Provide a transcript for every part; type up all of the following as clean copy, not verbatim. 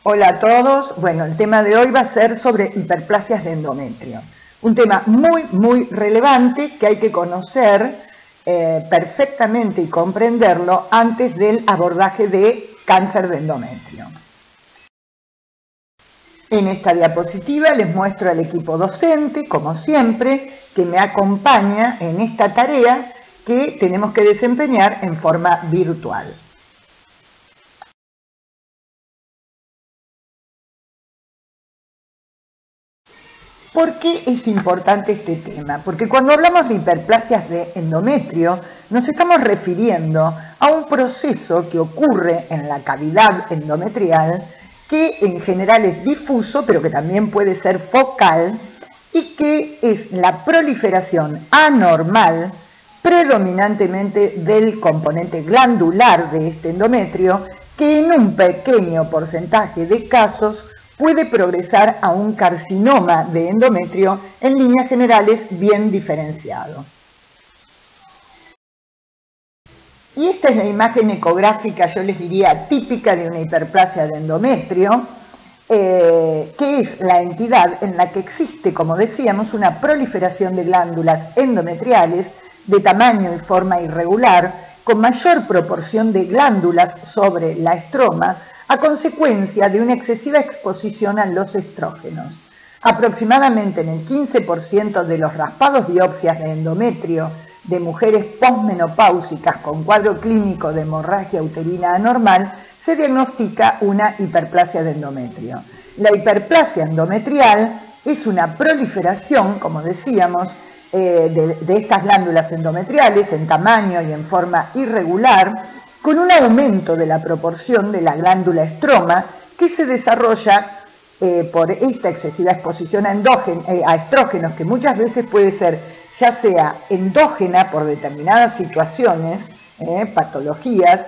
Hola a todos. Bueno, el tema de hoy va a ser sobre hiperplasias de endometrio. Un tema muy relevante que hay que conocer perfectamente y comprenderlo antes del abordaje de cáncer de endometrio. En esta diapositiva les muestro al equipo docente, como siempre, que me acompaña en esta tarea que tenemos que desempeñar en forma virtual. ¿Por qué es importante este tema? Porque cuando hablamos de hiperplasias de endometrio, nos estamos refiriendo a un proceso que ocurre en la cavidad endometrial, que en general es difuso, pero que también puede ser focal, y que es la proliferación anormal, predominantemente del componente glandular de este endometrio, que en un pequeño porcentaje de casos puede progresar a un carcinoma de endometrio en líneas generales bien diferenciado. Y esta es la imagen ecográfica, yo les diría, típica de una hiperplasia de endometrio, que es la entidad en la que existe, como decíamos, una proliferación de glándulas endometriales de tamaño y forma irregular, con mayor proporción de glándulas sobre la estroma, a consecuencia de una excesiva exposición a los estrógenos. Aproximadamente en el 15% de los raspados biopsias de endometrio de mujeres posmenopáusicas con cuadro clínico de hemorragia uterina anormal se diagnostica una hiperplasia de endometrio. La hiperplasia endometrial es una proliferación, como decíamos, de estas glándulas endometriales en tamaño y en forma irregular, con un aumento de la proporción de la glándula estroma que se desarrolla por esta excesiva exposición a estrógenos, que muchas veces puede ser ya sea endógena por determinadas situaciones, patologías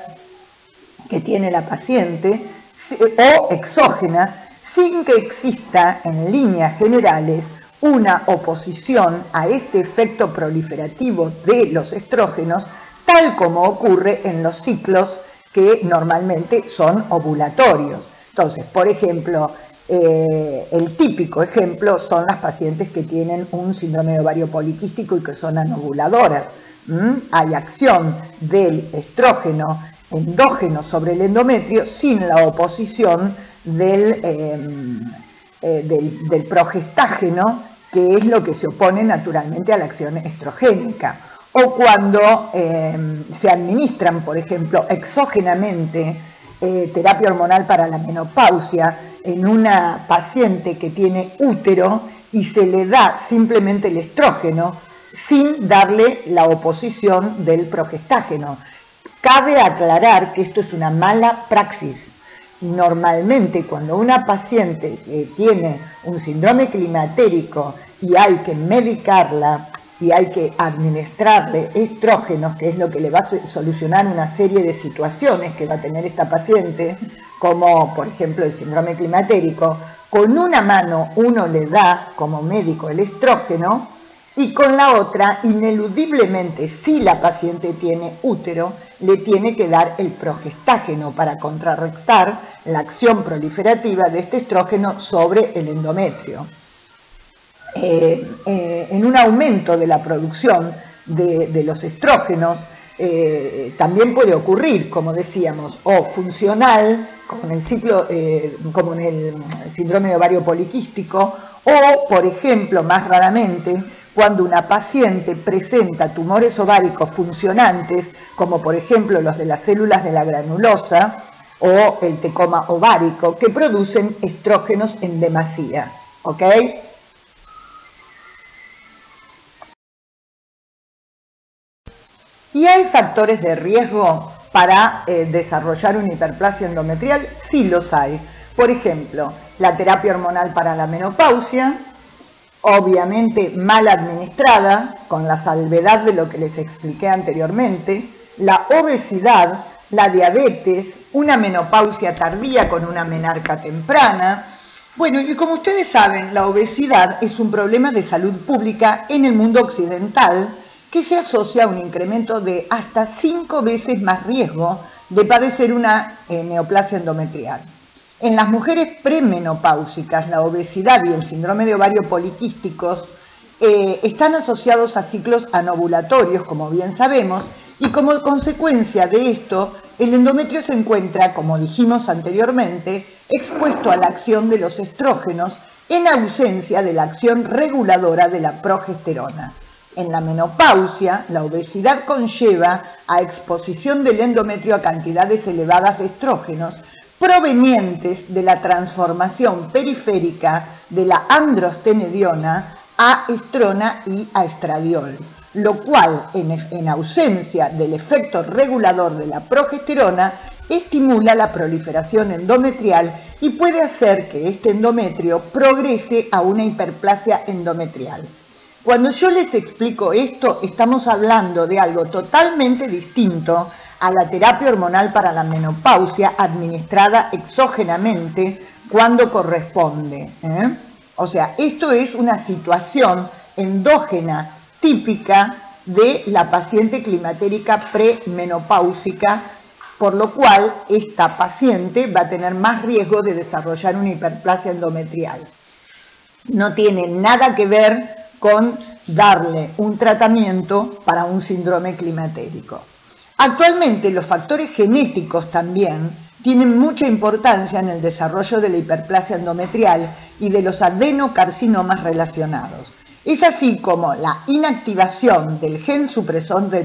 que tiene la paciente, o exógena, sin que exista en líneas generales una oposición a este efecto proliferativo de los estrógenos, tal como ocurre en los ciclos que normalmente son ovulatorios. Entonces, por ejemplo, el típico ejemplo son las pacientes que tienen un síndrome de ovario poliquístico y que son anovuladoras. Hay acción del estrógeno endógeno sobre el endometrio sin la oposición del progestágeno, que es lo que se opone naturalmente a la acción estrogénica. O cuando se administran, por ejemplo, exógenamente terapia hormonal para la menopausia en una paciente que tiene útero y se le da simplemente el estrógeno sin darle la oposición del progestágeno. Cabe aclarar que esto es una mala praxis. Normalmente cuando una paciente tiene un síndrome climatérico y hay que medicarla y hay que administrarle estrógenos, que es lo que le va a solucionar una serie de situaciones que va a tener esta paciente, como por ejemplo el síndrome climatérico, con una mano uno le da como médico el estrógeno y con la otra, ineludiblemente, si la paciente tiene útero, le tiene que dar el progestágeno para contrarrestar la acción proliferativa de este estrógeno sobre el endometrio. En un aumento de la producción de los estrógenos, también puede ocurrir, como decíamos, o funcional, como en el síndrome de ovario poliquístico, o, por ejemplo, más raramente, cuando una paciente presenta tumores ováricos funcionantes, como por ejemplo los de las células de la granulosa o el tecoma ovárico, que producen estrógenos en demasía, ¿ok? ¿Y hay factores de riesgo para desarrollar una hiperplasia endometrial? Sí los hay. Por ejemplo, la terapia hormonal para la menopausia, obviamente mal administrada, con la salvedad de lo que les expliqué anteriormente, la obesidad, la diabetes, una menopausia tardía con una menarca temprana. Bueno, y como ustedes saben, la obesidad es un problema de salud pública en el mundo occidental, que se asocia a un incremento de hasta 5 veces más riesgo de padecer una neoplasia endometrial. En las mujeres premenopáusicas, la obesidad y el síndrome de ovario poliquísticos están asociados a ciclos anovulatorios, como bien sabemos, y como consecuencia de esto, el endometrio se encuentra, como dijimos anteriormente, expuesto a la acción de los estrógenos en ausencia de la acción reguladora de la progesterona. En la menopausia, la obesidad conlleva a exposición del endometrio a cantidades elevadas de estrógenos provenientes de la transformación periférica de la androstenediona a estrona y a estradiol, lo cual, en ausencia del efecto regulador de la progesterona, estimula la proliferación endometrial y puede hacer que este endometrio progrese a una hiperplasia endometrial. Cuando yo les explico esto, estamos hablando de algo totalmente distinto a la terapia hormonal para la menopausia administrada exógenamente cuando corresponde. O sea, esto es una situación endógena típica de la paciente climatérica premenopáusica, por lo cual esta paciente va a tener más riesgo de desarrollar una hiperplasia endometrial. No tiene nada que ver con darle un tratamiento para un síndrome climatérico. Actualmente los factores genéticos también tienen mucha importancia en el desarrollo de la hiperplasia endometrial y de los adenocarcinomas relacionados. Es así como la inactivación del gen supresor de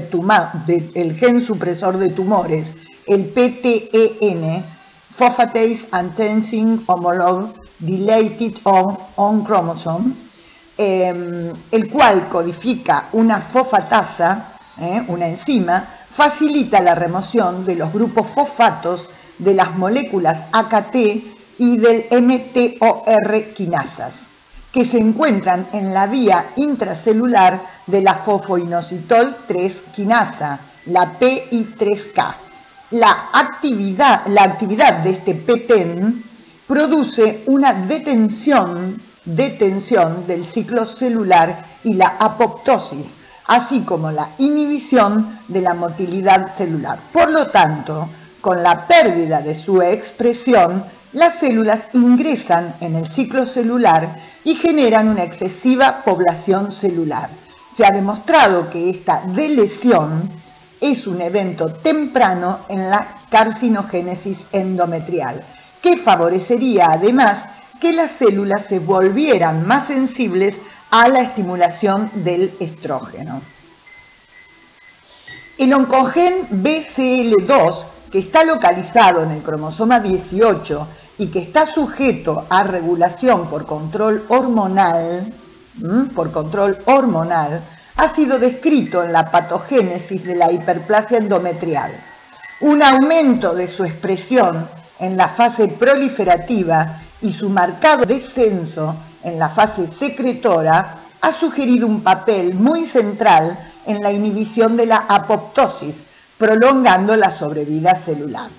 tumores, el PTEN, Phosphatase Enhancing Homologue Dilated on Chromosome, el cual codifica una fosfatasa, una enzima, facilita la remoción de los grupos fosfatos de las moléculas AKT y del mTOR quinasas, que se encuentran en la vía intracelular de la fosfoinositol 3 quinasa, la PI3K. La actividad de este PTEN produce una detención del ciclo celular y la apoptosis, así como la inhibición de la motilidad celular. Por lo tanto, con la pérdida de su expresión, las células ingresan en el ciclo celular y generan una excesiva población celular. Se ha demostrado que esta delesión es un evento temprano en la carcinogénesis endometrial, que favorecería además que las células se volvieran más sensibles a la estimulación del estrógeno. El oncogen BCL2, que está localizado en el cromosoma 18 y que está sujeto a regulación por control hormonal, ha sido descrito en la patogénesis de la hiperplasia endometrial. Un aumento de su expresión en la fase proliferativa y su marcado descenso en la fase secretora ha sugerido un papel muy central en la inhibición de la apoptosis, prolongando la sobrevida celular.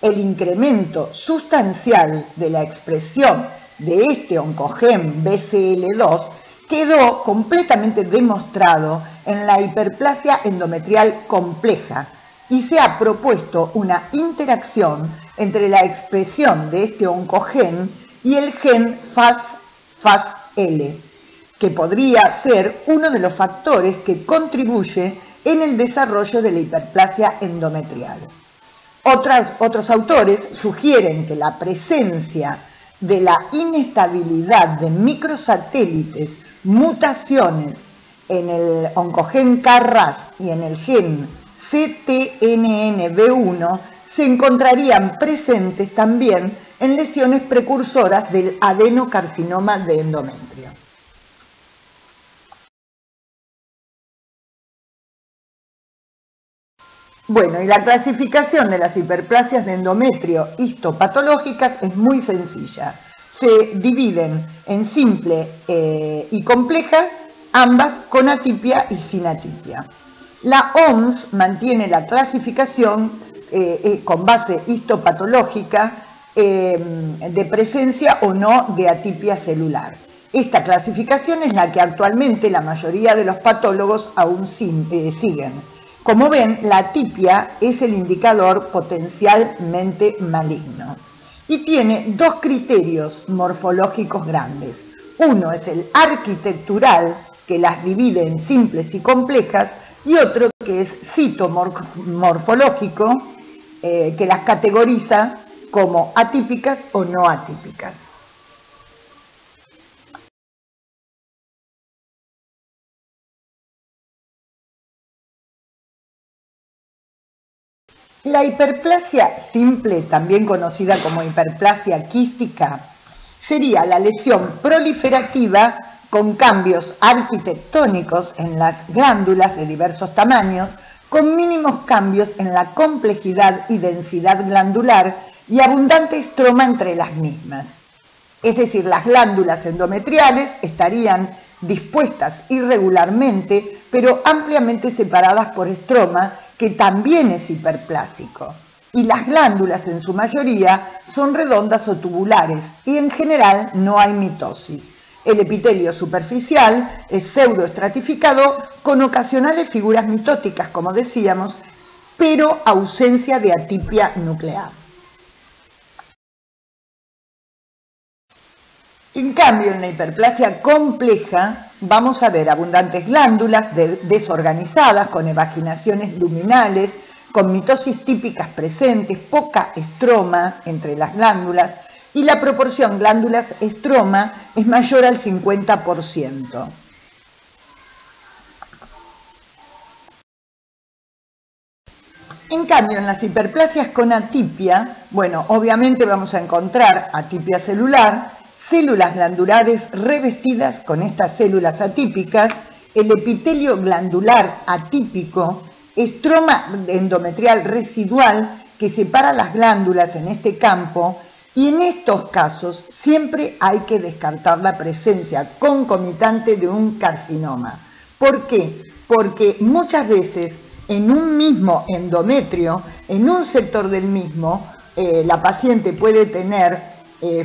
El incremento sustancial de la expresión de este oncogen BCL2 quedó completamente demostrado en la hiperplasia endometrial compleja y se ha propuesto una interacción entre la expresión de este oncogen y el gen FASL, que podría ser uno de los factores que contribuye en el desarrollo de la hiperplasia endometrial. Otros autores sugieren que la presencia de la inestabilidad de microsatélites, mutaciones en el oncogen KRAS y en el gen CTNNB1 se encontrarían presentes también en lesiones precursoras del adenocarcinoma de endometrio. Bueno, y la clasificación de las hiperplasias de endometrio histopatológicas es muy sencilla. Se dividen en simple y compleja, ambas con atipia y sin atipia. La OMS mantiene la clasificación con base histopatológica de presencia o no de atipia celular. Esta clasificación es la que actualmente la mayoría de los patólogos aún siguen. Como ven, la atipia es el indicador potencialmente maligno. y tiene dos criterios morfológicos grandes. Uno es el arquitectural, que las divide en simples y complejas, y otro que es citomorfológico, que las categoriza como atípicas o no atípicas. La hiperplasia simple, también conocida como hiperplasia quística, sería la lesión proliferativa con cambios arquitectónicos en las glándulas de diversos tamaños, con mínimos cambios en la complejidad y densidad glandular y abundante estroma entre las mismas. Es decir, las glándulas endometriales estarían dispuestas irregularmente, pero ampliamente separadas por estroma, que también es hiperplásico. Y las glándulas en su mayoría son redondas o tubulares y en general no hay mitosis. El epitelio superficial es pseudoestratificado con ocasionales figuras mitóticas, como decíamos, pero ausencia de atipia nuclear. En cambio, en la hiperplasia compleja vamos a ver abundantes glándulas desorganizadas, con evaginaciones luminales, con mitosis típicas presentes, poca estroma entre las glándulas, y la proporción glándulas-estroma es mayor al 50%. En cambio, en las hiperplasias con atipia, bueno, obviamente vamos a encontrar atipia celular, células glandulares revestidas con estas células atípicas, el epitelio glandular atípico, estroma endometrial residual que separa las glándulas en este campo, y en estos casos siempre hay que descartar la presencia concomitante de un carcinoma. ¿Por qué? Porque muchas veces en un mismo endometrio, en un sector del mismo, la paciente puede tener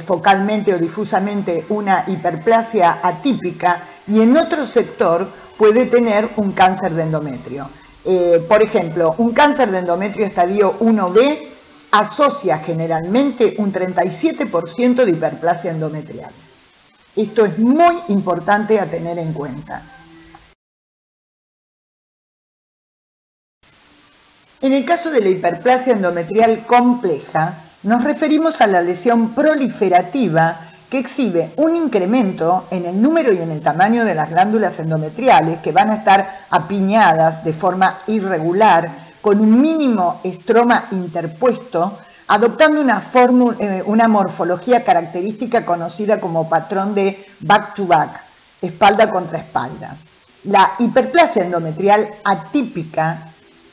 focalmente o difusamente una hiperplasia atípica y en otro sector puede tener un cáncer de endometrio. Por ejemplo, un cáncer de endometrio estadio 1B asocia generalmente un 37% de hiperplasia endometrial. Esto es muy importante a tener en cuenta. En el caso de la hiperplasia endometrial compleja, nos referimos a la lesión proliferativa que exhibe un incremento en el número y en el tamaño de las glándulas endometriales, que van a estar apiñadas de forma irregular, con un mínimo estroma interpuesto, adoptando una morfología característica conocida como patrón de back-to-back, espalda contra espalda. La hiperplasia endometrial atípica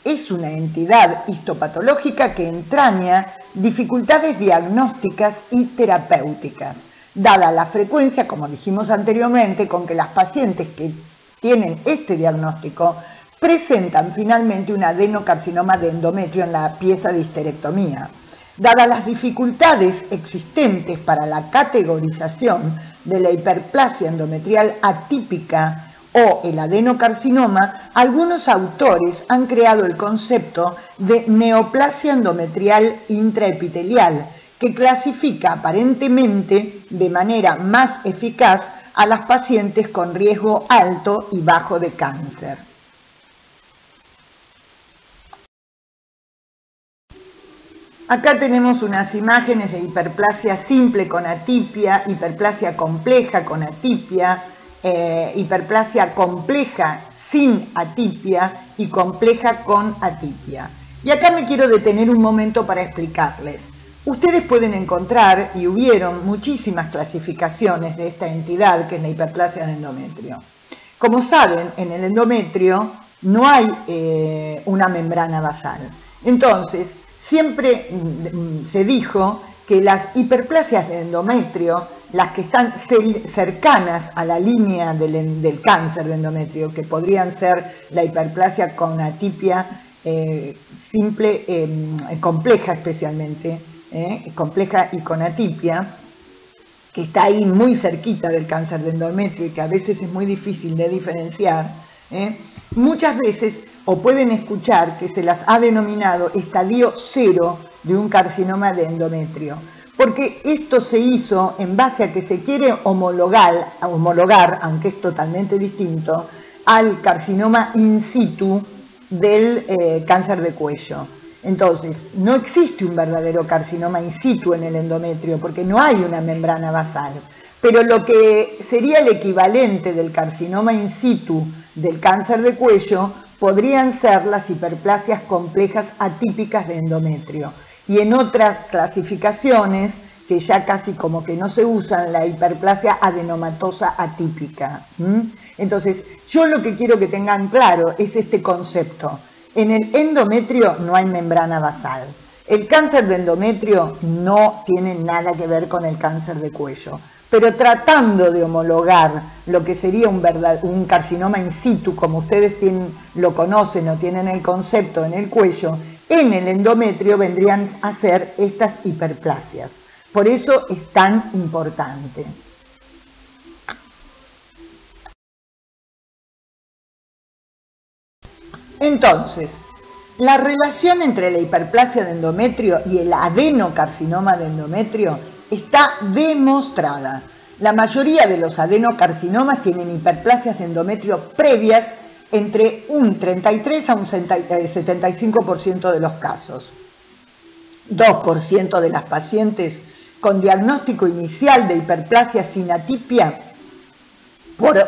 es una entidad histopatológica que entraña dificultades diagnósticas y terapéuticas, dada la frecuencia, como dijimos anteriormente, con que las pacientes que tienen este diagnóstico presentan finalmente un adenocarcinoma de endometrio en la pieza de histerectomía. Dadas las dificultades existentes para la categorización de la hiperplasia endometrial atípica o el adenocarcinoma, algunos autores han creado el concepto de neoplasia endometrial intraepitelial, que clasifica aparentemente de manera más eficaz a las pacientes con riesgo alto y bajo de cáncer. Acá tenemos unas imágenes de hiperplasia simple con atipia, hiperplasia compleja con atipia, hiperplasia compleja sin atipia y compleja con atipia. Y acá me quiero detener un momento para explicarles. Ustedes pueden encontrar, y hubieron muchísimas clasificaciones de esta entidad que es la hiperplasia del endometrio. Como saben, en el endometrio no hay una membrana basal. Entonces, siempre se dijo que las hiperplasias de endometrio, las que están cercanas a la línea del cáncer de endometrio, que podrían ser la hiperplasia con atipia simple, compleja especialmente, compleja y con atipia, que está ahí muy cerquita del cáncer de endometrio y que a veces es muy difícil de diferenciar, muchas veces o pueden escuchar que se las ha denominado estadio 0 de un carcinoma de endometrio, porque esto se hizo en base a que se quiere homologar, aunque es totalmente distinto, al carcinoma in situ del cáncer de cuello. Entonces, no existe un verdadero carcinoma in situ en el endometrio, porque no hay una membrana basal. Pero lo que sería el equivalente del carcinoma in situ del cáncer de cuello podrían ser las hiperplasias complejas atípicas de endometrio. Y en otras clasificaciones, que ya casi como que no se usan, la hiperplasia adenomatosa atípica. Entonces, yo lo que quiero que tengan claro es este concepto. En el endometrio no hay membrana basal. El cáncer de endometrio no tiene nada que ver con el cáncer de cuello. Pero tratando de homologar lo que sería un carcinoma in situ, como ustedes lo conocen o tienen el concepto en el cuello, en el endometrio vendrían a ser estas hiperplasias. Por eso es tan importante. Entonces, la relación entre la hiperplasia de endometrio y el adenocarcinoma de endometrio está demostrada. La mayoría de los adenocarcinomas tienen hiperplasias de endometrio previas entre un 33 a un 75% de los casos. 2% de las pacientes con diagnóstico inicial de hiperplasia sin atipia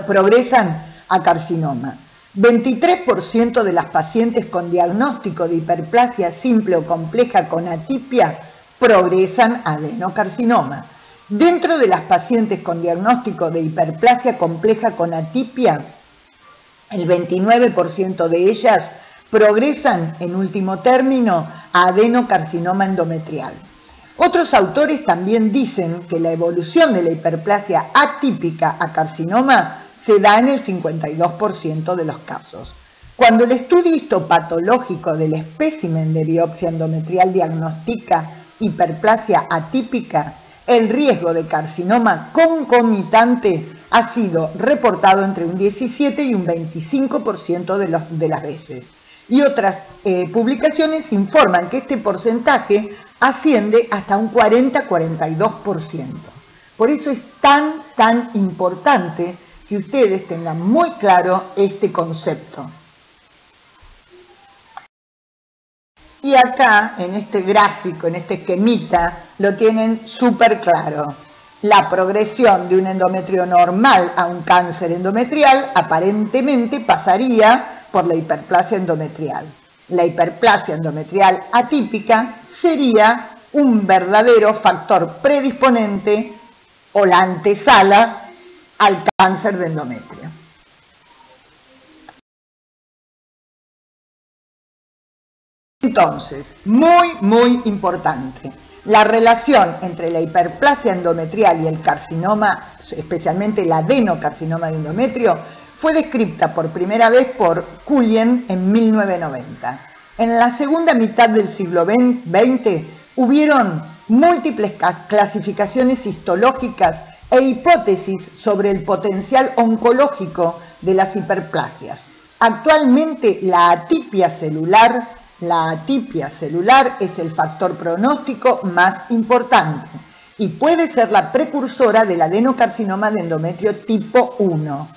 progresan a carcinoma. 23% de las pacientes con diagnóstico de hiperplasia simple o compleja con atipia progresan a adenocarcinoma. Dentro de las pacientes con diagnóstico de hiperplasia compleja con atipia, el 29% de ellas progresan, en último término, a adenocarcinoma endometrial. Otros autores también dicen que la evolución de la hiperplasia atípica a carcinoma se da en el 52% de los casos. Cuando el estudio histopatológico del espécimen de biopsia endometrial diagnostica hiperplasia atípica, el riesgo de carcinoma concomitante ha sido reportado entre un 17 y un 25% de las veces. Y otras publicaciones informan que este porcentaje asciende hasta un 40-42%. Por eso es tan importante que ustedes tengan muy claro este concepto. Y acá, en este gráfico, en este esquemita, lo tienen súper claro. La progresión de un endometrio normal a un cáncer endometrial aparentemente pasaría por la hiperplasia endometrial. La hiperplasia endometrial atípica sería un verdadero factor predisponente o la antesala al cáncer de endometrio. Entonces, muy importante, la relación entre la hiperplasia endometrial y el carcinoma, especialmente el adenocarcinoma de endometrio, fue descrita por primera vez por Cullen en 1990. En la segunda mitad del siglo XX hubieron múltiples clasificaciones histológicas e hipótesis sobre el potencial oncológico de las hiperplasias. Actualmente la atipia celular es el factor pronóstico más importante y puede ser la precursora del adenocarcinoma de endometrio tipo 1,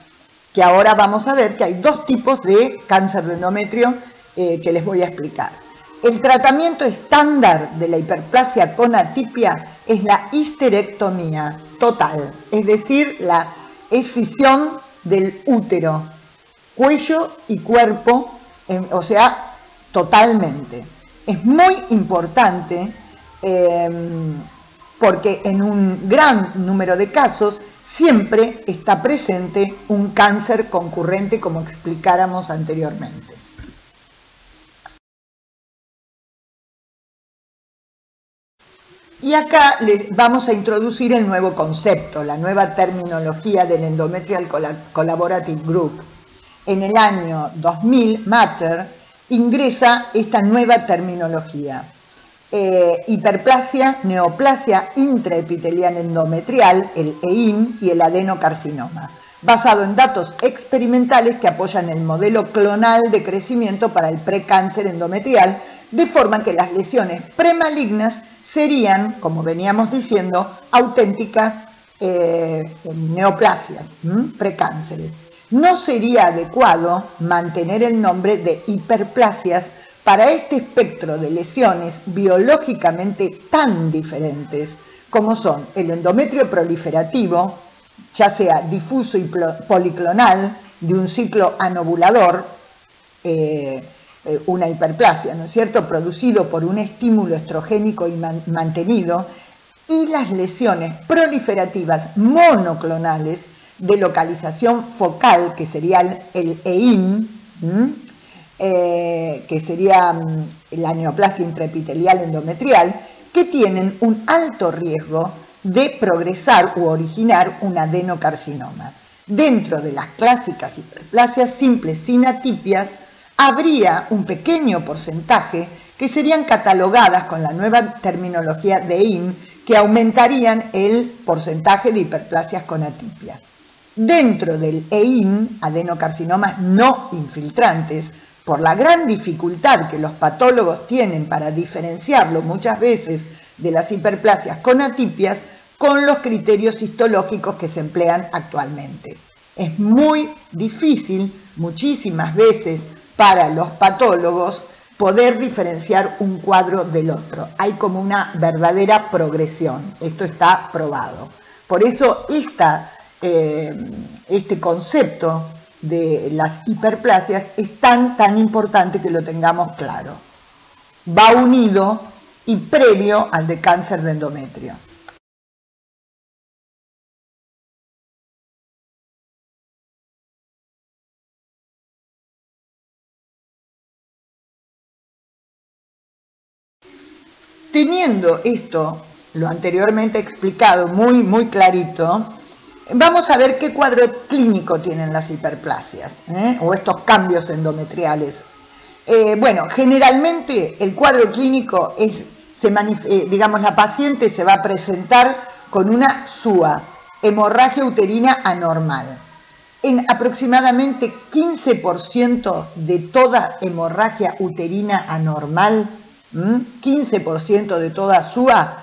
que ahora vamos a ver que hay dos tipos de cáncer de endometrio que les voy a explicar. El tratamiento estándar de la hiperplasia con atipia es la histerectomía total, es decir, la escisión del útero, cuello y cuerpo, o sea, totalmente. Es muy importante porque en un gran número de casos siempre está presente un cáncer concurrente, como explicáramos anteriormente. Y acá les vamos a introducir el nuevo concepto, la nueva terminología del Endometrial Collaborative Group. En el año 2000, Matter ingresa esta nueva terminología. Hiperplasia, neoplasia intraepitelial endometrial, el EIM, y el adenocarcinoma, basado en datos experimentales que apoyan el modelo clonal de crecimiento para el precáncer endometrial, de forma que las lesiones premalignas serían, como veníamos diciendo, auténticas neoplasias, precánceres. No sería adecuado mantener el nombre de hiperplasias para este espectro de lesiones biológicamente tan diferentes como son el endometrio proliferativo, ya sea difuso y policlonal, de un ciclo anovulador, una hiperplasia, ¿no es cierto?, producido por un estímulo estrogénico y mantenido, y las lesiones proliferativas monoclonales de localización focal, que sería el EIN, que sería la neoplasia intraepitelial endometrial, que tienen un alto riesgo de progresar u originar un adenocarcinoma. Dentro de las clásicas hiperplasias simples sin atipias, habría un pequeño porcentaje que serían catalogadas con la nueva terminología de EIN, que aumentarían el porcentaje de hiperplasias con atipias. Dentro del EIN, adenocarcinomas no infiltrantes, por la gran dificultad que los patólogos tienen para diferenciarlo muchas veces de las hiperplasias con atipias, con los criterios histológicos que se emplean actualmente. Es muy difícil, muchísimas veces, para los patólogos poder diferenciar un cuadro del otro. Hay como una verdadera progresión, esto está probado. Por eso este concepto de las hiperplasias es tan importante que lo tengamos claro. Va unido y previo al de cáncer de endometrio. Teniendo esto, lo anteriormente explicado, muy clarito, vamos a ver qué cuadro clínico tienen las hiperplasias, o estos cambios endometriales. Bueno, generalmente el cuadro clínico es, digamos, la paciente se va a presentar con una SUA, hemorragia uterina anormal. En aproximadamente 15% de toda hemorragia uterina anormal, 15% de toda SUA,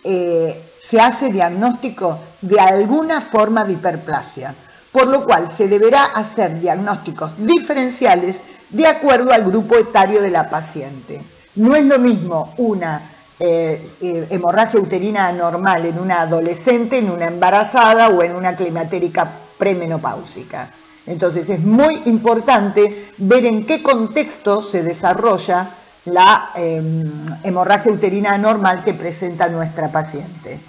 se hace diagnóstico de alguna forma de hiperplasia, por lo cual se deberá hacer diagnósticos diferenciales de acuerdo al grupo etario de la paciente. No es lo mismo una hemorragia uterina anormal en una adolescente, en una embarazada o en una climatérica premenopáusica. Entonces es muy importante ver en qué contexto se desarrolla la hemorragia uterina anormal que presenta nuestra paciente.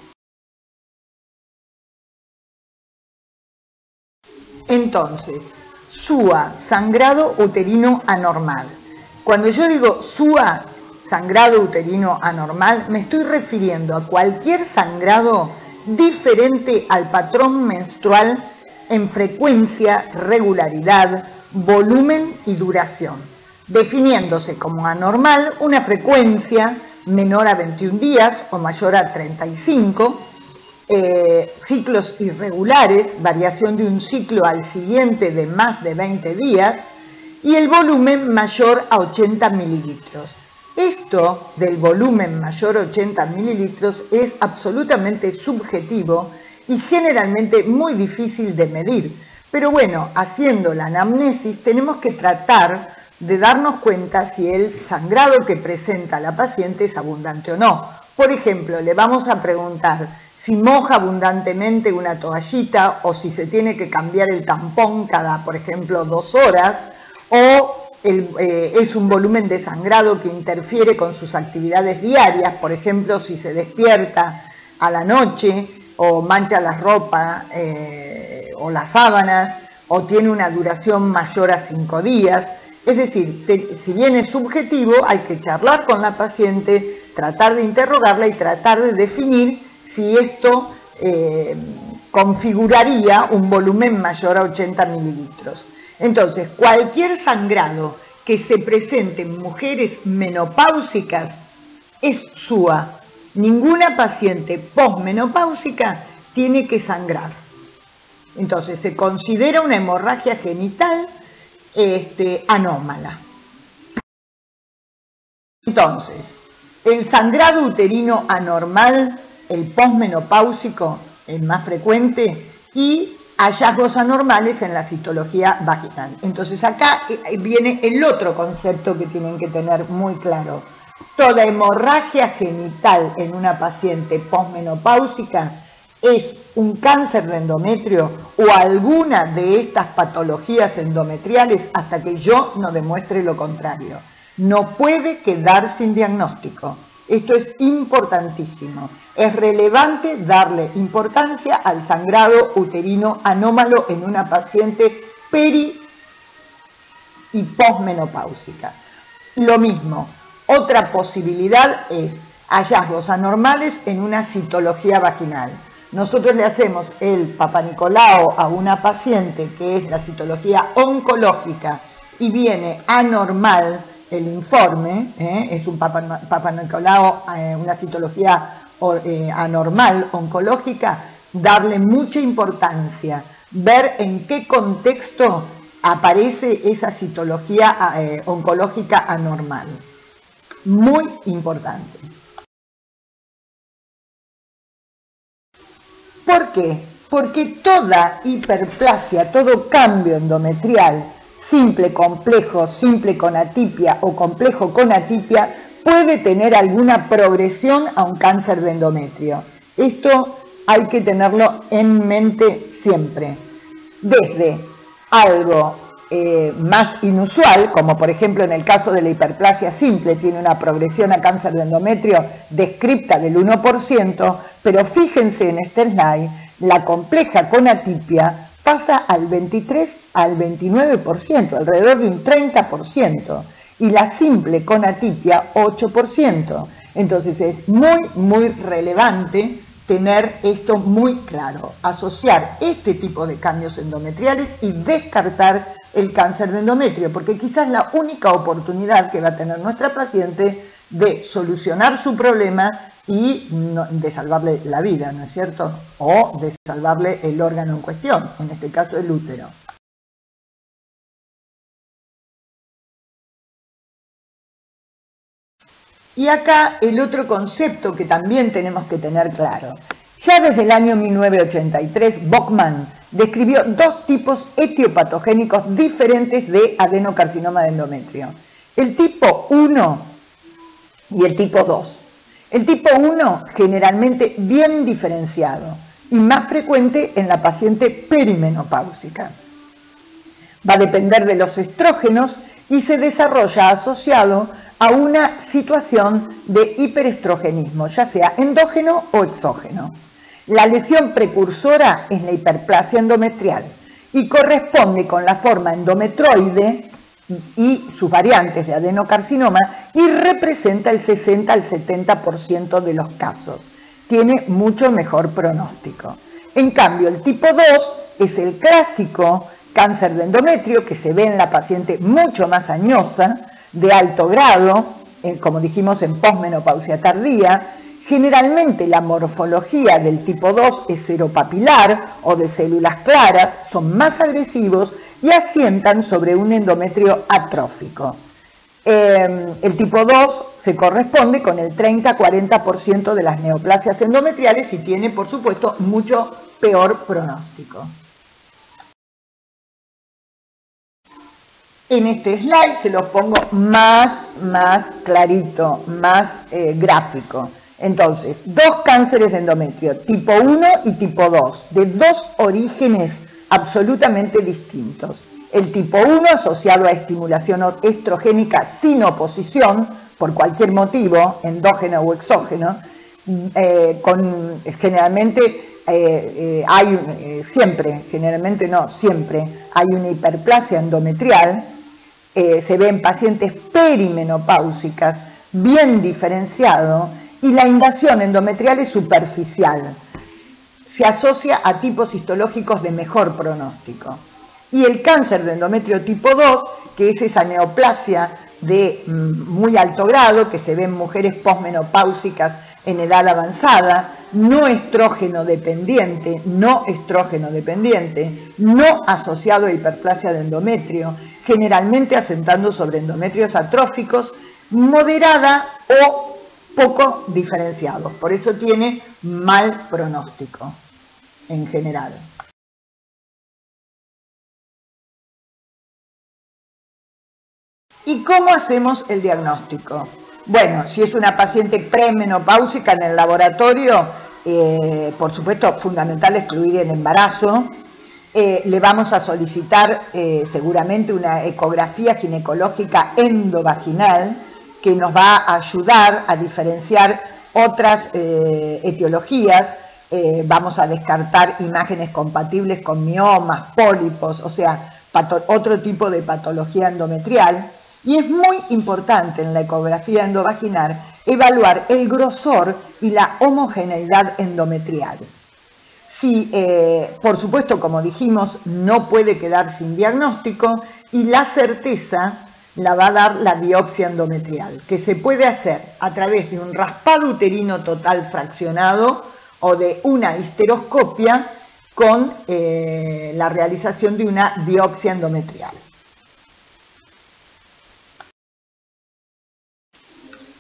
Entonces, SUA, sangrado uterino anormal. Cuando yo digo SUA, sangrado uterino anormal, me estoy refiriendo a cualquier sangrado diferente al patrón menstrual en frecuencia, regularidad, volumen y duración, definiéndose como anormal una frecuencia menor a 21 días o mayor a 35, ciclos irregulares, variación de un ciclo al siguiente de más de 20 días, y el volumen mayor a 80 mililitros. Esto del volumen mayor a 80 mililitros es absolutamente subjetivo y generalmente muy difícil de medir. Pero bueno, haciendo la anamnesis tenemos que tratar de darnos cuenta si el sangrado que presenta la paciente es abundante o no. Por ejemplo, le vamos a preguntar si moja abundantemente una toallita o si se tiene que cambiar el tampón cada, por ejemplo, 2 horas, o es un volumen de sangrado que interfiere con sus actividades diarias, por ejemplo, si se despierta a la noche o mancha la ropa o las sábanas, o tiene una duración mayor a 5 días. Es decir, si bien es subjetivo, hay que charlar con la paciente, tratar de interrogarla y tratar de definir si esto configuraría un volumen mayor a 80 mililitros. Entonces, cualquier sangrado que se presente en mujeres menopáusicas es SUA. Ninguna paciente posmenopáusica tiene que sangrar. Entonces, se considera una hemorragia genital anómala. Entonces, El sangrado uterino anormal, el posmenopáusico, el más frecuente, y hallazgos anormales en la citología vaginal. Entonces acá viene el otro concepto que tienen que tener muy claro. Toda hemorragia genital en una paciente posmenopáusica es un cáncer de endometrio o alguna de estas patologías endometriales hasta que yo no demuestre lo contrario. No puede quedar sin diagnóstico. Esto es importantísimo. Es relevante darle importancia al sangrado uterino anómalo en una paciente peri y posmenopáusica. Lo mismo, otra posibilidad es hallazgos anormales en una citología vaginal. Nosotros le hacemos el Papanicolao a una paciente que es la citología oncológica y viene anormal el informe, es un Papanicolao, una citología anormal oncológica, darle mucha importancia, ver en qué contexto aparece esa citología oncológica anormal. Muy importante. ¿Por qué? Porque toda hiperplasia, todo cambio endometrial, simple, complejo, simple con atipia o complejo con atipia, puede tener alguna progresión a un cáncer de endometrio. Esto hay que tenerlo en mente siempre. Desde algo más inusual, como por ejemplo en el caso de la hiperplasia simple, tiene una progresión a cáncer de endometrio descripta del 1%, pero fíjense en este slide, la compleja con atipia pasa al 23 al 29%, alrededor de un 30%, y la simple con atipia 8%. Entonces es muy relevante tener esto muy claro, asociar este tipo de cambios endometriales y descartar el cáncer de endometrio, porque quizás la única oportunidad que va a tener nuestra paciente de solucionar su problema y de salvarle la vida, ¿no es cierto? O de salvarle el órgano en cuestión, en este caso el útero. Y acá el otro concepto que también tenemos que tener claro. Ya desde el año 1983, Bokman describió dos tipos etiopatogénicos diferentes de adenocarcinoma de endometrio. El tipo 1 y el tipo 2. El tipo 1 generalmente bien diferenciado y más frecuente en la paciente perimenopáusica. Va a depender de los estrógenos y se desarrolla asociado a una situación de hiperestrogenismo, ya sea endógeno o exógeno. La lesión precursora es la hiperplasia endometrial y corresponde con la forma endometroide y sus variantes de adenocarcinoma y representa el 60 al 70% de los casos. Tiene mucho mejor pronóstico. En cambio, el tipo 2 es el clásico cáncer de endometrio que se ve en la paciente mucho más añosa, de alto grado, como dijimos en posmenopausia tardía. Generalmente la morfología del tipo 2 es seropapilar o de células claras, son más agresivos y asientan sobre un endometrio atrófico. El tipo 2 se corresponde con el 30-40% de las neoplasias endometriales y tiene, por supuesto, mucho peor pronóstico. En este slide se los pongo más clarito, más gráfico. Entonces, dos cánceres de endometrio, tipo 1 y tipo 2, de dos orígenes absolutamente distintos. El tipo 1 asociado a estimulación estrogénica sin oposición, por cualquier motivo, endógeno o exógeno, generalmente siempre hay una hiperplasia endometrial, se ve en pacientes perimenopáusicas, bien diferenciado, y la invasión endometrial es superficial. Se asocia a tipos histológicos de mejor pronóstico. Y el cáncer de endometrio tipo 2, que es esa neoplasia de muy alto grado, que se ve en mujeres posmenopáusicas en edad avanzada, no estrógeno dependiente, no asociado a hiperplasia de endometrio, generalmente asentando sobre endometrios atróficos, moderada o poco diferenciados, por eso tiene mal pronóstico en general. ¿Y cómo hacemos el diagnóstico? Bueno, si es una paciente premenopáusica en el laboratorio, por supuesto, fundamental excluir el embarazo. Le vamos a solicitar seguramente una ecografía ginecológica endovaginal que nos va a ayudar a diferenciar otras etiologías. Vamos a descartar imágenes compatibles con miomas, pólipos, o sea, otro tipo de patología endometrial. Y es muy importante en la ecografía endovaginal evaluar el grosor y la homogeneidad endometrial. Si, por supuesto, como dijimos, no puede quedar sin diagnóstico, y la certeza la va a dar la biopsia endometrial, que se puede hacer a través de un raspado uterino total fraccionado o de una histeroscopia con la realización de una biopsia endometrial.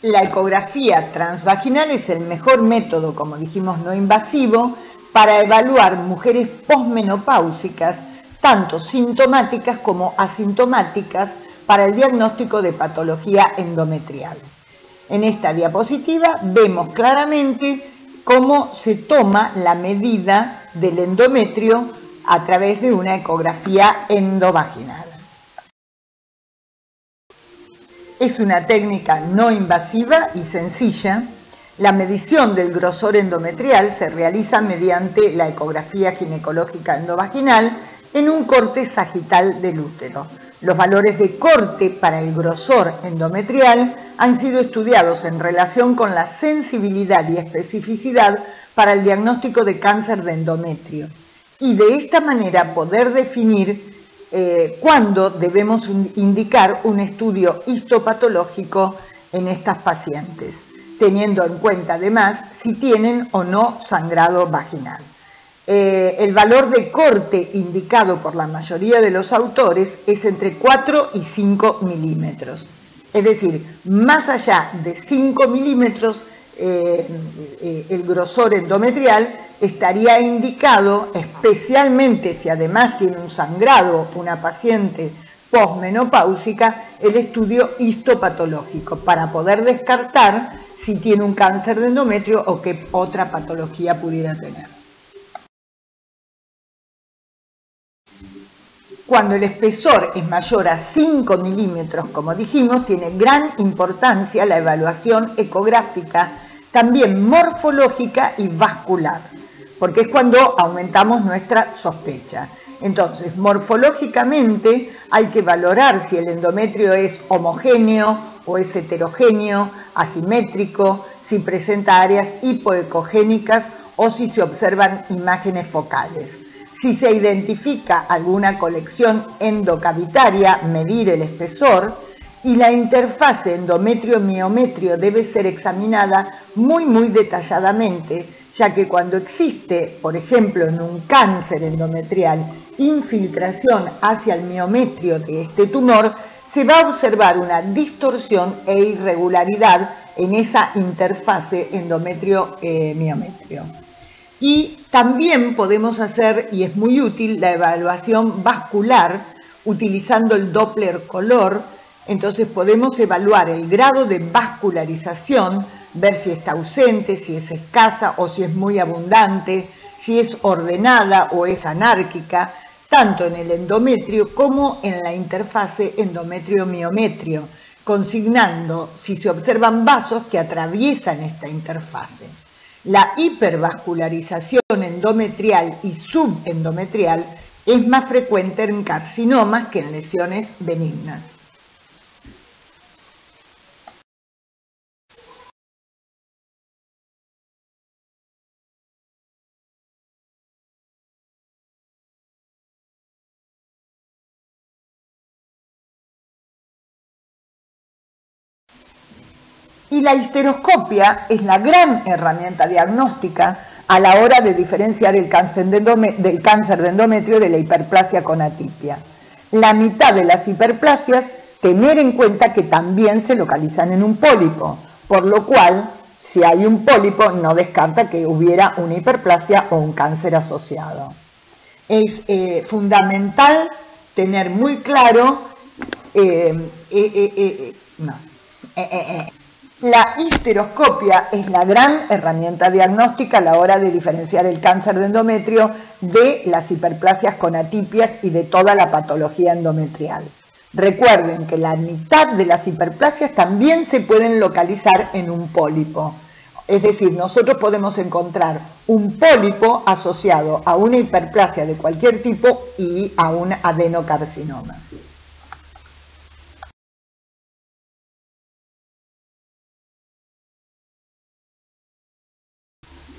La ecografía transvaginal es el mejor método, como dijimos, no invasivo, para evaluar mujeres posmenopáusicas, tanto sintomáticas como asintomáticas, para el diagnóstico de patología endometrial. En esta diapositiva vemos claramente cómo se toma la medida del endometrio a través de una ecografía endovaginal. Es una técnica no invasiva y sencilla. La medición del grosor endometrial se realiza mediante la ecografía ginecológica endovaginal en un corte sagital del útero. Los valores de corte para el grosor endometrial han sido estudiados en relación con la sensibilidad y especificidad para el diagnóstico de cáncer de endometrio, y de esta manera poder definir cuándo debemos indicar un estudio histopatológico en estas pacientes, teniendo en cuenta además si tienen o no sangrado vaginal. El valor de corte indicado por la mayoría de los autores es entre 4 y 5 milímetros. Es decir, más allá de 5 milímetros, el grosor endometrial estaría indicado, especialmente si además tiene un sangrado una paciente posmenopáusica, el estudio histopatológico para poder descartar si tiene un cáncer de endometrio o qué otra patología pudiera tener. Cuando el espesor es mayor a 5 milímetros, como dijimos, tiene gran importancia la evaluación ecográfica, también morfológica y vascular, porque es cuando aumentamos nuestra sospecha. Entonces, morfológicamente hay que valorar si el endometrio es homogéneo o es heterogéneo, asimétrico, si presenta áreas hipoecogénicas o si se observan imágenes focales. Si se identifica alguna colección endocavitaria, medir el espesor, y la interfase endometrio-miometrio debe ser examinada muy detalladamente, ya que cuando existe, por ejemplo, en un cáncer endometrial, infiltración hacia el miometrio de este tumor, se va a observar una distorsión e irregularidad en esa interfase endometrio-miometrio. Y también podemos hacer, y es muy útil, la evaluación vascular utilizando el Doppler color. Entonces podemos evaluar el grado de vascularización, ver si está ausente, si es escasa o si es muy abundante, si es ordenada o es anárquica, tanto en el endometrio como en la interfase endometrio-miometrio, consignando si se observan vasos que atraviesan esta interfase. La hipervascularización endometrial y subendometrial es más frecuente en carcinomas que en lesiones benignas. Y la histeroscopia es la gran herramienta diagnóstica a la hora de diferenciar el cáncer de endometrio de la hiperplasia con atipia. La mitad de las hiperplasias, tener en cuenta que también se localizan en un pólipo, por lo cual si hay un pólipo, no descarta que hubiera una hiperplasia o un cáncer asociado. Es fundamental tener muy claro la histeroscopia es la gran herramienta diagnóstica a la hora de diferenciar el cáncer de endometrio de las hiperplasias con atipias y de toda la patología endometrial. Recuerden que la mitad de las hiperplasias también se pueden localizar en un pólipo. Es decir, nosotros podemos encontrar un pólipo asociado a una hiperplasia de cualquier tipo y a un adenocarcinoma.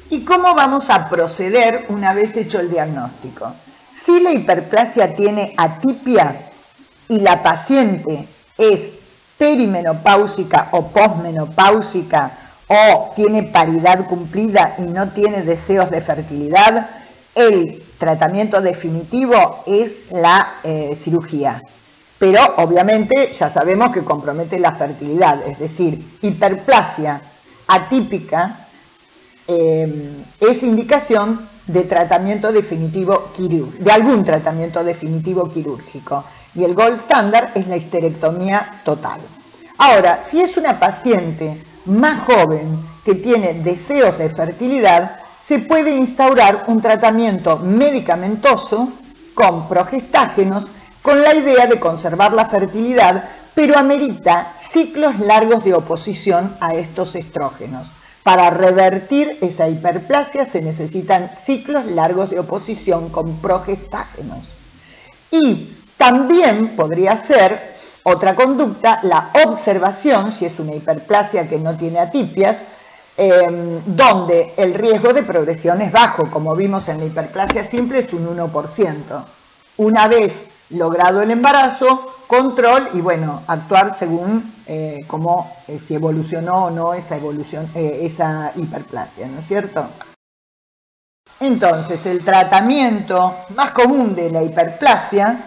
¿Y cómo vamos a proceder una vez hecho el diagnóstico? Si la hiperplasia tiene atipia y la paciente es perimenopáusica o posmenopáusica o tiene paridad cumplida y no tiene deseos de fertilidad, el tratamiento definitivo es la cirugía. Pero obviamente ya sabemos que compromete la fertilidad, es decir, hiperplasia atípica es indicación de tratamiento definitivo quirúrgico, de algún tratamiento definitivo quirúrgico, y el gold standard es la histerectomía total. Ahora, si es una paciente más joven que tiene deseos de fertilidad, se puede instaurar un tratamiento medicamentoso con progestágenos con la idea de conservar la fertilidad, pero amerita ciclos largos de oposición a estos estrógenos. Para revertir esa hiperplasia se necesitan ciclos largos de oposición con progestágenos. Y también podría ser otra conducta la observación, si es una hiperplasia que no tiene atipias, donde el riesgo de progresión es bajo, como vimos en la hiperplasia simple es un 1%. Una vez logrado el embarazo, control y bueno, actuar según cómo si evolucionó o no esa hiperplasia, ¿no es cierto? Entonces, el tratamiento más común de la hiperplasia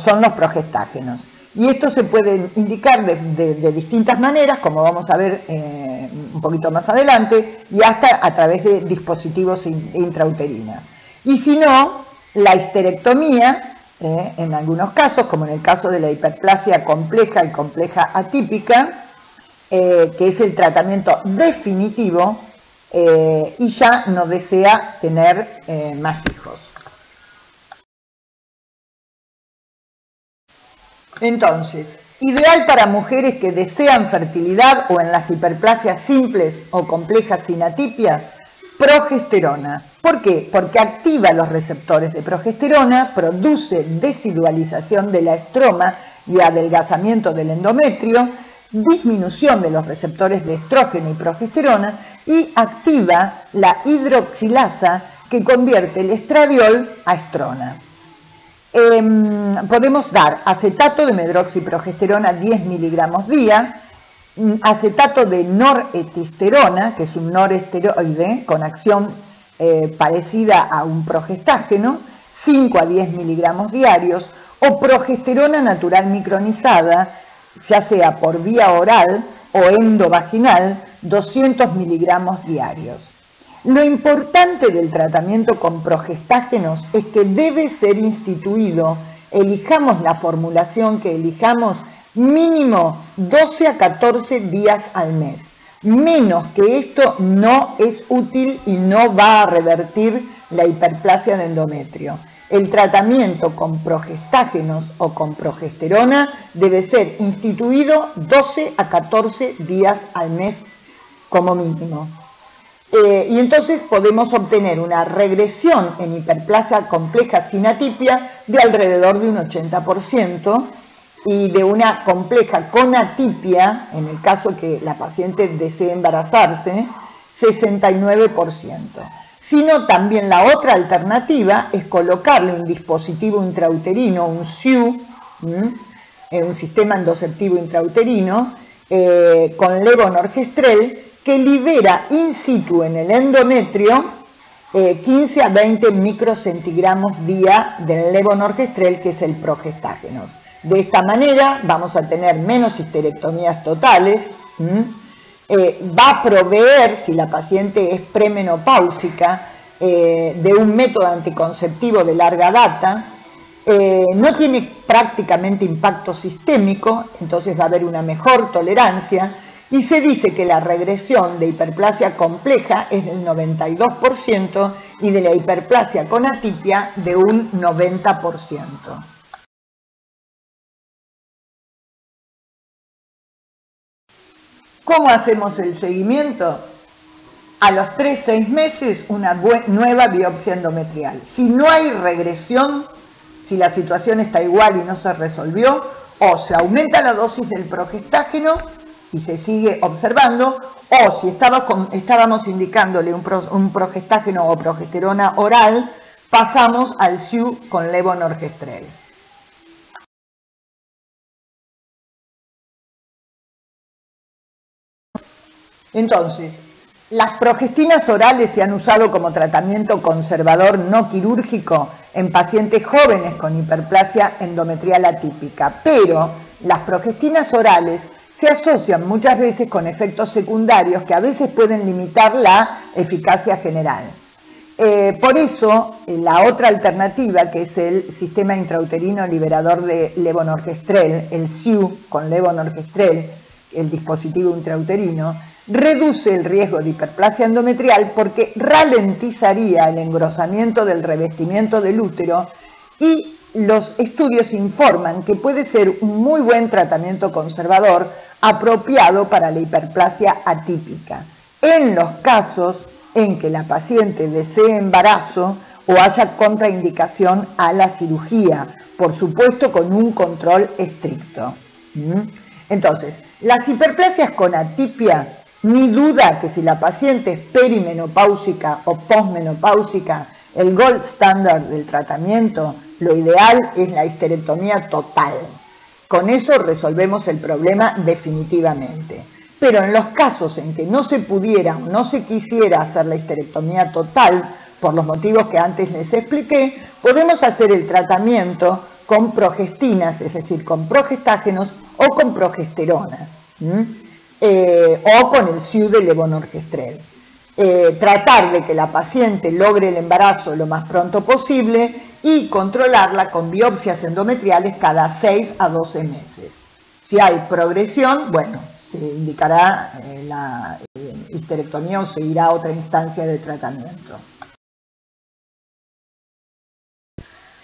son los progestágenos. Y esto se puede indicar de distintas maneras, como vamos a ver un poquito más adelante, y hasta a través de dispositivos intrauterinos. Y si no, la histerectomía, en algunos casos, como en el caso de la hiperplasia compleja y compleja atípica, que es el tratamiento definitivo y ya no desea tener más hijos. Entonces, ideal para mujeres que desean fertilidad o en las hiperplasias simples o complejas sin atipias, progesterona. ¿Por qué? Porque activa los receptores de progesterona, produce desidualización de la estroma y adelgazamiento del endometrio, disminución de los receptores de estrógeno y progesterona y activa la hidroxilasa que convierte el estradiol a estrona. Podemos dar acetato de medroxiprogesterona 10 miligramos día, acetato de noretisterona, que es un noresteroide con acción parecida a un progestágeno, 5 a 10 miligramos diarios, o progesterona natural micronizada, ya sea por vía oral o endovaginal, 200 miligramos diarios. Lo importante del tratamiento con progestágenos es que debe ser instituido, elijamos la formulación que elijamos, mínimo 12 a 14 días al mes. Menos que esto no es útil y no va a revertir la hiperplasia de endometrio. El tratamiento con progestágenos o con progesterona debe ser instituido 12 a 14 días al mes como mínimo. Y entonces podemos obtener una regresión en hiperplasia compleja sin atipia de alrededor de un 80% y de una compleja con atipia, en el caso que la paciente desee embarazarse, 69%. Sino también la otra alternativa es colocarle un dispositivo intrauterino, un SIU, un sistema endoceptivo intrauterino, con levonorgestrel, que libera in situ en el endometrio 15 a 20 microcentigramos día del levonorgestrel, que es el progestágeno. De esta manera vamos a tener menos histerectomías totales va a proveer, si la paciente es premenopáusica, de un método anticonceptivo de larga data, no tiene prácticamente impacto sistémico, entonces va a haber una mejor tolerancia, y se dice que la regresión de hiperplasia compleja es del 92% y de la hiperplasia con atipia de un 90%. ¿Cómo hacemos el seguimiento? A los 3-6 meses una nueva biopsia endometrial. Si no hay regresión, si la situación está igual y no se resolvió, o se aumenta la dosis del progestágeno y se sigue observando, o si estábamos indicándole un progestágeno o progesterona oral, pasamos al SIU con levonorgestrel. Entonces, las progestinas orales se han usado como tratamiento conservador no quirúrgico en pacientes jóvenes con hiperplasia endometrial atípica, pero las progestinas orales se asocian muchas veces con efectos secundarios que a veces pueden limitar la eficacia general. Por eso, la otra alternativa, que es el sistema intrauterino liberador de levonorgestrel, el SIU con levonorgestrel, el dispositivo intrauterino, reduce el riesgo de hiperplasia endometrial porque ralentizaría el engrosamiento del revestimiento del útero, y los estudios informan que puede ser un muy buen tratamiento conservador apropiado para la hiperplasia atípica, en los casos en que la paciente desee embarazo o haya contraindicación a la cirugía, por supuesto con un control estricto. Entonces, las hiperplasias con atipia, ni duda que si la paciente es perimenopáusica o posmenopáusica, el gold standard del tratamiento, lo ideal es la histerectomía total. Con eso resolvemos el problema definitivamente. Pero en los casos en que no se pudiera o no se quisiera hacer la histerectomía total, por los motivos que antes les expliqué, podemos hacer el tratamiento con progestinas, es decir, con progestágenos o con progesteronas, o con el SIU de levonorgestrel. Tratar de que la paciente logre el embarazo lo más pronto posible y controlarla con biopsias endometriales cada 6 a 12 meses. Si hay progresión, bueno, se indicará la histerectomía o se irá a otra instancia de tratamiento.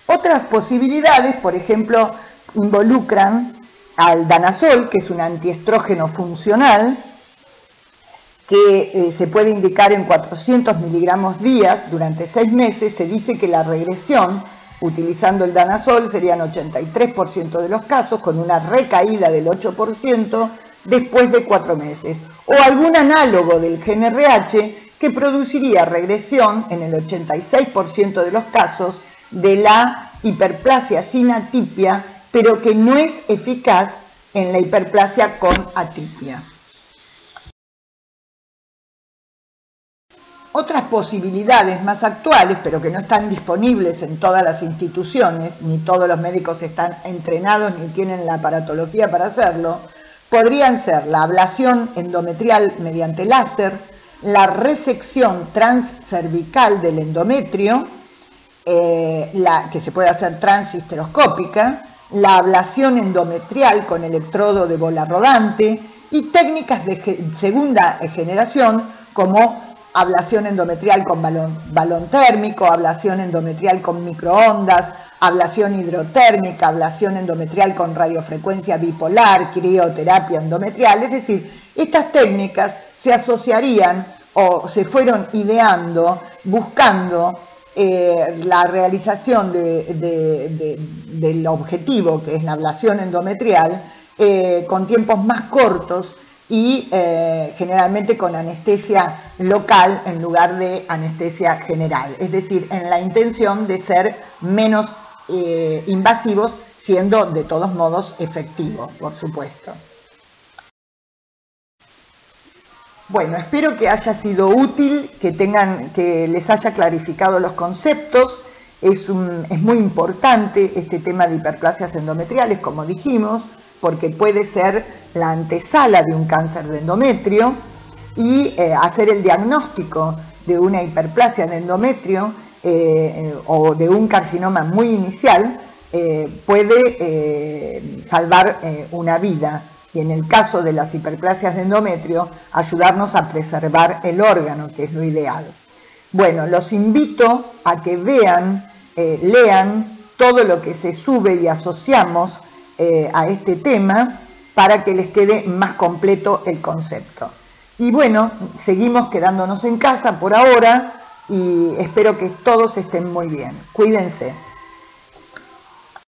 Otras posibilidades, por ejemplo, involucran al danazol, que es un antiestrógeno funcional, que se puede indicar en 400 miligramos días durante 6 meses. Se dice que la regresión utilizando el danazol serían 83% de los casos, con una recaída del 8% después de 4 meses, o algún análogo del GnRH que produciría regresión en el 86% de los casos de la hiperplasia sin atipia, pero que no es eficaz en la hiperplasia con atipia. Otras posibilidades más actuales, pero que no están disponibles en todas las instituciones, ni todos los médicos están entrenados ni tienen la aparatología para hacerlo, podrían ser la ablación endometrial mediante láser, la resección transcervical del endometrio, que se puede hacer transhisteroscópica, la ablación endometrial con electrodo de bola rodante y técnicas de segunda generación como ablación endometrial con balón térmico, ablación endometrial con microondas, ablación hidrotérmica, ablación endometrial con radiofrecuencia bipolar, crioterapia endometrial. Es decir, estas técnicas se asociarían o se fueron ideando buscando la realización del objetivo, que es la ablación endometrial, con tiempos más cortos y generalmente con anestesia local en lugar de anestesia general, es decir, en la intención de ser menos invasivos, siendo de todos modos efectivos, por supuesto. Bueno, espero que haya sido útil, que les haya clarificado los conceptos. Es muy importante este tema de hiperplasias endometriales, como dijimos, porque puede ser la antesala de un cáncer de endometrio. y hacer el diagnóstico de una hiperplasia de endometrio o de un carcinoma muy inicial puede salvar una vida, y en el caso de las hiperplasias de endometrio ayudarnos a preservar el órgano, que es lo ideal. Bueno, los invito a que vean, lean todo lo que se sube y asociamos a este tema para que les quede más completo el concepto. Y bueno, seguimos quedándonos en casa por ahora y espero que todos estén muy bien. Cuídense.